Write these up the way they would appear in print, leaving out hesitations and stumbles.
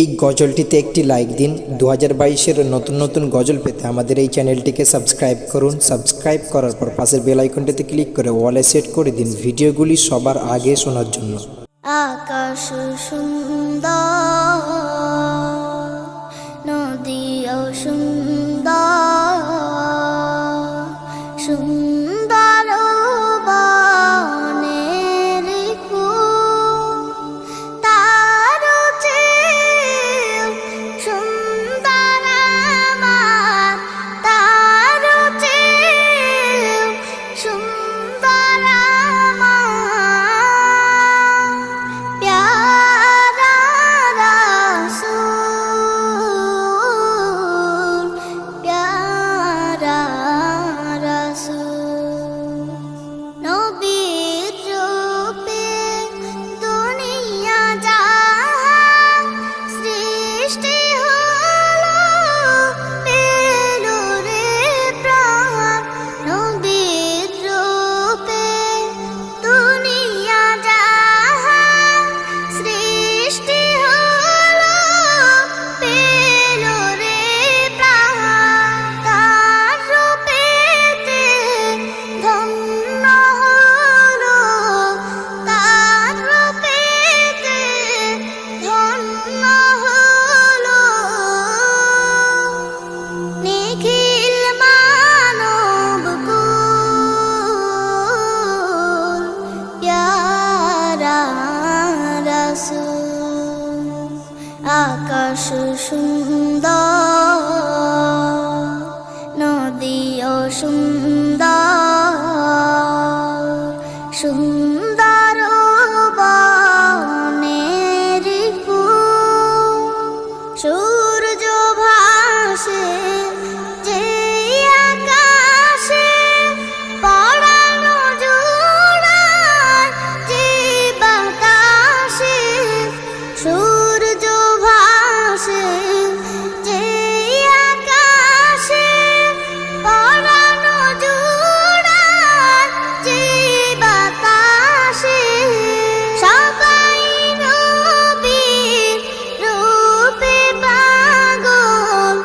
এই গজলটিতে একটি লাইক দিন। 2022-এর নতুন নতুন গজল পেতে আমাদের এই চ্যানেলটিকে সাবস্ক্রাইব করুন। সাবস্ক্রাইব করার পর পাশের বেল আইকনটিতে ক্লিক করে অলে সেট করে দিন ভিডিওগুলি সবার আগে শোনার জন্য। আকাশ সুন্দর, নদীও সুন্দর, সুন্দর বনের ফুল, তার চেয়েও সুন্দর আমার, তার চেয়েও সুন্দর আমার প্যারা রাসূল, প্যারা রাসূল। নবীর রূপে দুনিয়া জাহান সৃষ্টি হলো, পেল রে প্রাণ। নবীর রূপে দুনিয়া জাহান সৃষ্টি হলো, পেল রে প্রাণ। তার রূপেতে ধন্য হলো, তার রূপেতে ধন্য হলো। নিখিল মানব কুল, প্যারা রাসূল। আকাশ সুন্দর, নদীও সুন্দর, সুন্দর বনের ফুল। সূর্য ভাসে যে আকাশে, পরানো জোড়ায় যে বাতাসে। সূর্য ভাসে যে আকাশে, পরানো জোড়ায় যে বাতাসে। সবাই নবীর রূপে পাগল,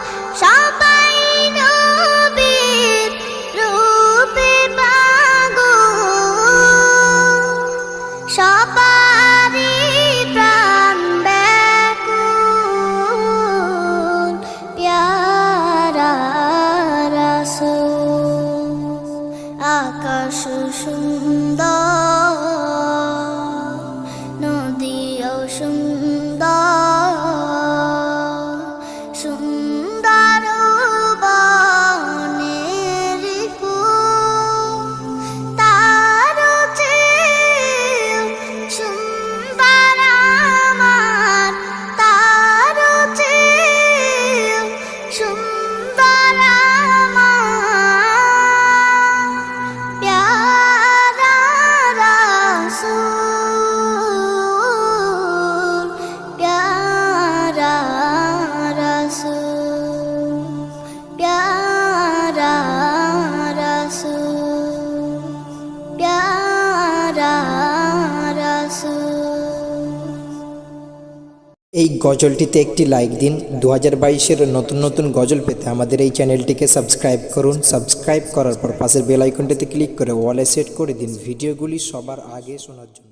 সবাই নবীর রূপে পাগল। সবারই প্রাণ ব্যাকুল, প্যারা রাসূল। আকাশ সুন্দর, নদীও সুন্দর, সুন্দর বনের ফুল, তার চেয়েও সুন্দর আমার, তার চেয়েও সুন্দর আমার প্যারা রাসূল, প্যারা রাসূল, প্যারা রাসূল, প্যারা রাসূল। এই গজলটিতে একটি লাইক দিন। 2022-এর নতুন নতুন গজল পেতে আমাদের এই চ্যানেলটিকে সাবস্ক্রাইব করুন। সাবস্ক্রাইব করার পর পাশের বেল আইকনটিতে ক্লিক করে অলে সেট করে দিন ভিডিওগুলি সবার আগে শোনার জন্য।